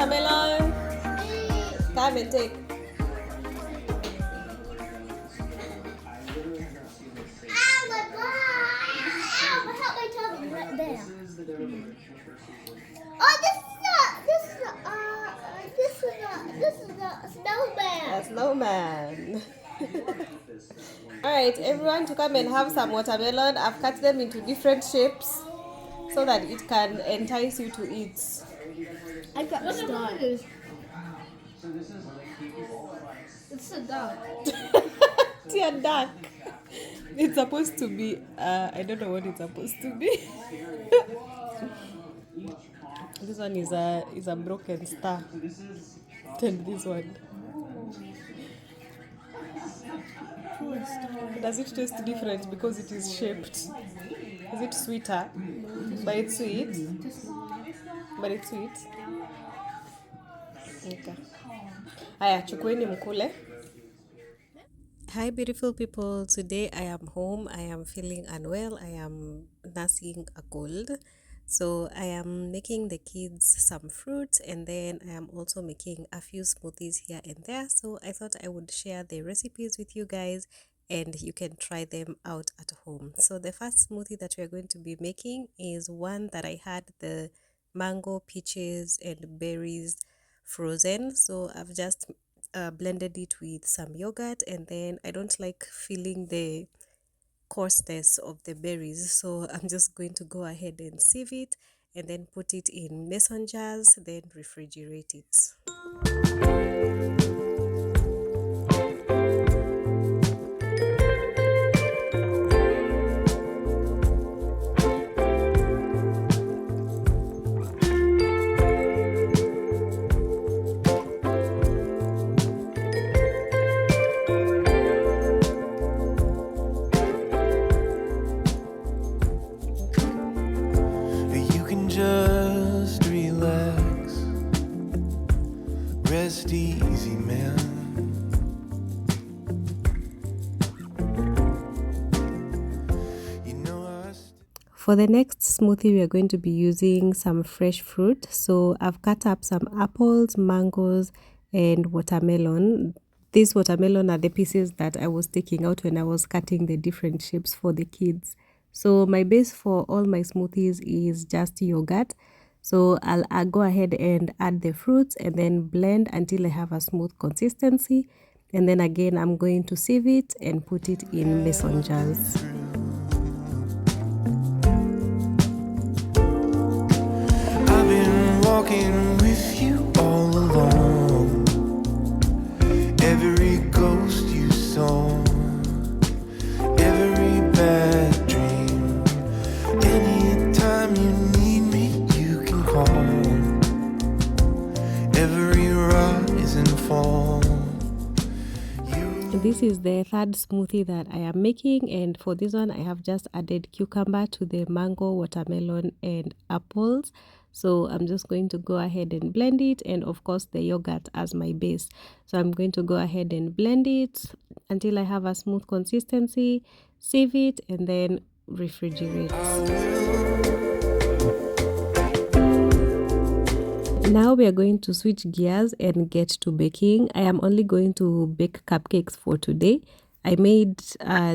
watermelon? Come and take. Ow, my butt! Ow, help my tummy right there. Oh, this is a snowman. A snowman. Alright, everyone to come and have some watermelon. I've cut them into different shapes so that it can entice you to eat. I got the star. It's a duck. It's a duck. It's supposed to be, I don't know what it's supposed to be. This one is a broken star. And this one. Does it taste different because it is shaped? Is it sweeter? But it's sweet. But it's sweet. Okay. Aya, chukueni mkule. Hi beautiful people, today I am home. I am feeling unwell. I am nursing a cold. So I am making the kids some fruit, and then I am also making a few smoothies here and there. So I thought I would share the recipes with you guys and you can try them out at home. So the first smoothie that we are going to be making is one that I had the mango, peaches and berries frozen. So I've just blended it with some yogurt, and then I don't like feeling the coarseness of the berries, so I'm just going to go ahead and sieve it and then put it in mason jars, then refrigerate it. Just relax, rest easy, man. For the next smoothie, we are going to be using some fresh fruit. So I've cut up some apples, mangoes, and watermelon. These watermelon are the pieces that I was taking out when I was cutting the different shapes for the kids. So my base for all my smoothies is just yogurt. So I'll go ahead and add the fruits and then blend until I have a smooth consistency. And then again, I'm going to sieve it and put it in mason jars. I've been walking with you all along. Every ghost you saw, every bad dream. Anytime you need me, you can call. Every rise and fall. This is the third smoothie that I am making, and for this one I have just added cucumber to the mango, watermelon and apples. So I'm just going to go ahead and blend it, and of course the yogurt as my base. So I'm going to go ahead and blend it until I have a smooth consistency, sieve it and then refrigerate. Now we are going to switch gears and get to baking. I am only going to bake cupcakes for today. I made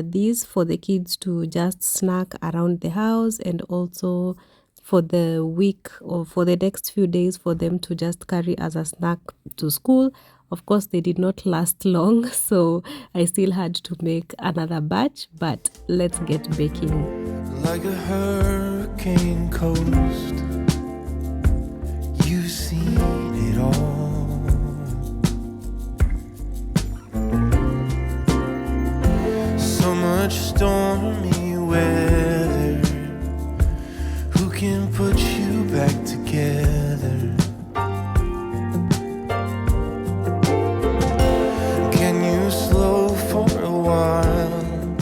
these for the kids to just snack around the house, and also for the week or for the next few days for them to just carry as a snack to school. Of course, they did not last long, so I still had to make another batch, but let's get baking. Like a hurricane coast, you've seen it all. So much stormy weather, who can put you back together? Can you slow for a while?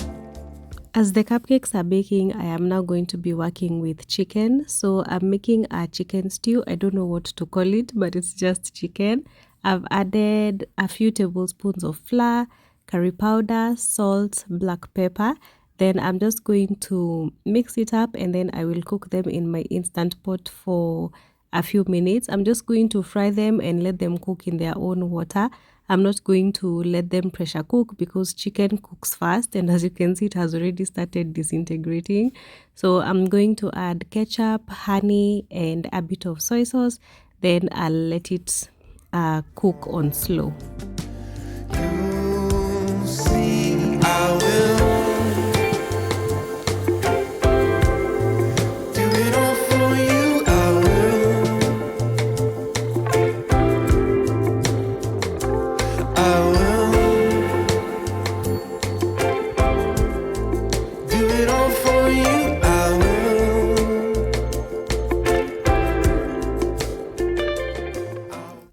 As the cupcakes are baking, I am now going to be working with chicken. So I'm making a chicken stew. I don't know what to call it, but it's just chicken. I've added a few tablespoons of flour, curry powder, salt, black pepper. Then I'm just going to mix it up, and then I will cook them in my instant pot for a few minutes. I'm just going to fry them and let them cook in their own water. I'm not going to let them pressure cook because chicken cooks fast, and as you can see, it has already started disintegrating. So I'm going to add ketchup, honey, and a bit of soy sauce. Then I'll let it cook on slow. You'll see, I will do it all for you. I will do it all for you. I will.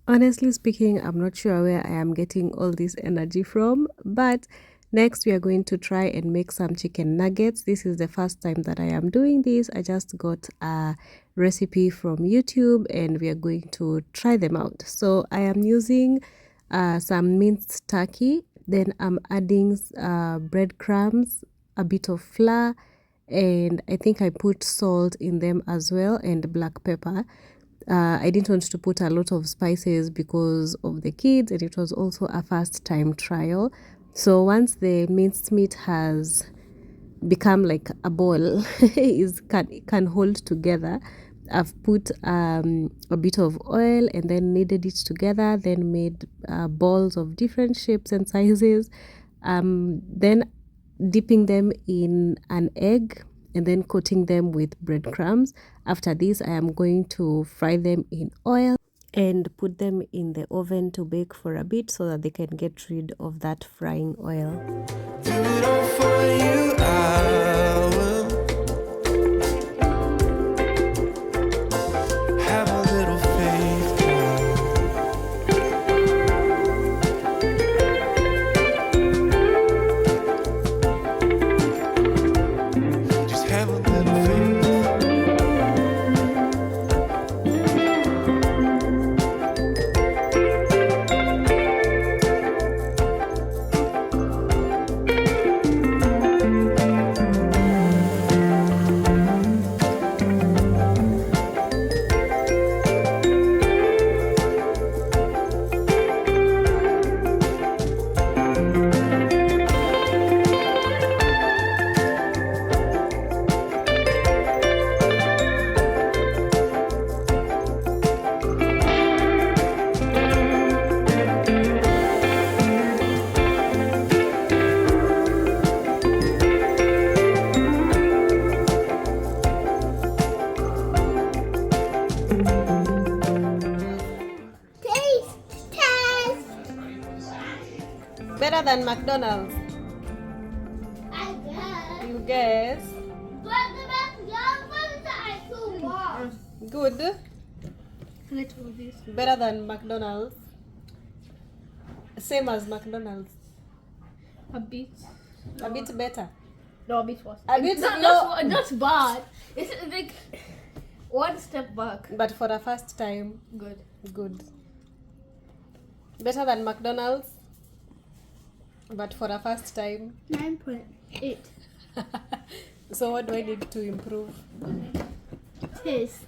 Honestly speaking, I'm not sure where I am getting all this energy from, but next we are going to try and make some chicken nuggets. This is the first time that I am doing this. I just got a recipe from YouTube and we are going to try them out. So I am using some minced turkey, then I'm adding breadcrumbs, a bit of flour, and I think I put salt in them as well, and black pepper. I didn't want to put a lot of spices because of the kids, and it was also a first time trial. So once the minced meat has become like a ball, can hold together, I've put a bit of oil and then kneaded it together, then made balls of different shapes and sizes, then dipping them in an egg and then coating them with breadcrumbs. After this, I am going to fry them in oil and put them in the oven to bake for a bit so that they can get rid of that frying oil. Do it all for you. I will have a little faith, child. Just have a little faith. Taste test. Better than McDonald's, I guess. you guess? But the best young ones are too long. Good. Let's do this. Better than McDonald's. Same as McDonald's. A bit. A bit better. No, a bit worse. A bit Not, low. not bad. It's like one step back. But for the first time, Good. good. Better than McDonald's, but for the first time. 9.8. So what do I need to improve? Taste.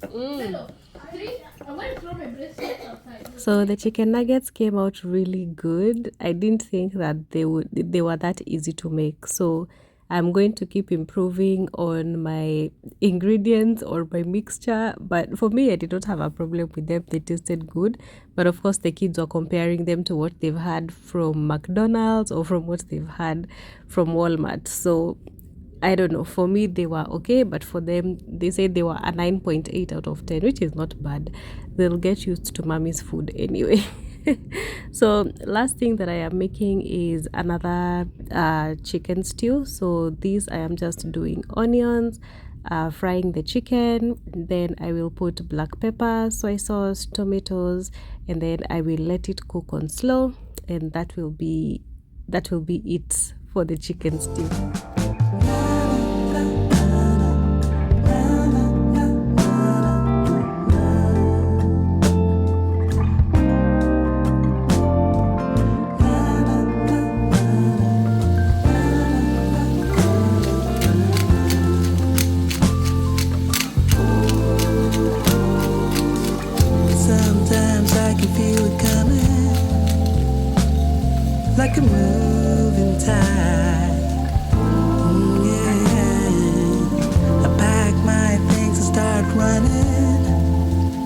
Mm. 3. I'm going to throw my bracelet outside. So the chicken nuggets came out really good. I didn't think that they were that easy to make. So I'm going to keep improving on my ingredients or my mixture. But for me, I did not have a problem with them. They tasted good. But of course, the kids were comparing them to what they've had from McDonald's or from what they've had from Walmart. So I don't know. For me, they were okay, but for them, they said they were a 9.8 out of 10, which is not bad. They'll get used to mommy's food anyway. So last thing that I am making is another chicken stew. So these I am just doing onions, frying the chicken. Then I will put black pepper, soy sauce, tomatoes, and then I will let it cook on slow, and that will be it for the chicken stew. like a moving tide. Yeah. I pack my things and start running,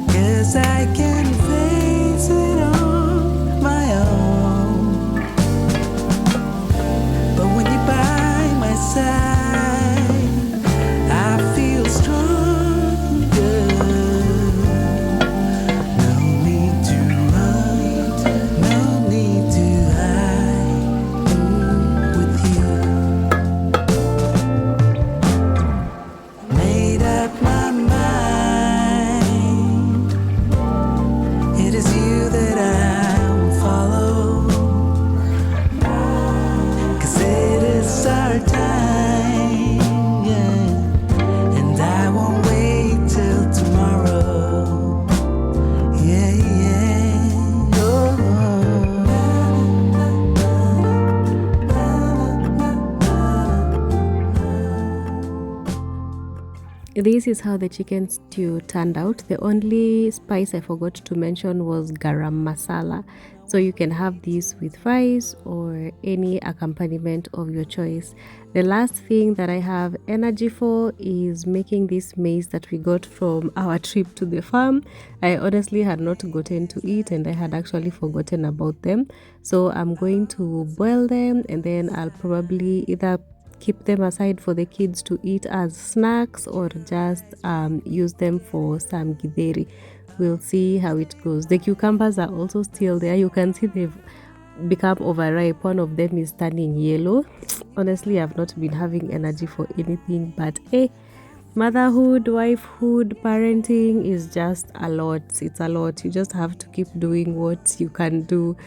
'cause I can face it on my own. But when you're by my side, I feel stronger. No need to run, no need to hide. With you, made up my mind. It is you that I will follow, 'cause it is our time, yeah. And I won't wait till tomorrow, yeah, yeah. Oh. This is how the chicken stew turned out. The only spice I forgot to mention was garam masala. So you can have this with rice or any accompaniment of your choice. The last thing that I have energy for is making this maize that we got from our trip to the farm. I honestly had not gotten to eat and I had actually forgotten about them. So I'm going to boil them and then I'll probably either keep them aside for the kids to eat as snacks or just use them for some githeri. We'll see how it goes. The cucumbers are also still there. You can see they've become overripe. One of them is turning yellow. Honestly, I've not been having energy for anything, but motherhood, wifehood, parenting is just a lot. It's a lot. You just have to keep doing what you can do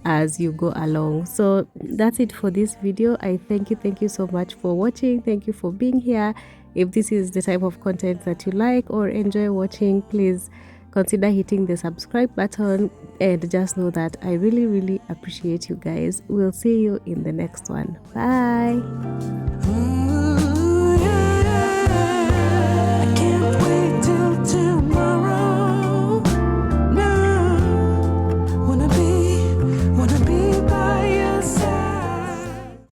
as you go along. So that's it for this video. I thank you so much for watching. Thank you for being here. If this is the type of content that you like or enjoy watching, please consider hitting the subscribe button and just know that I really appreciate you guys. We'll see you in the next one. Bye.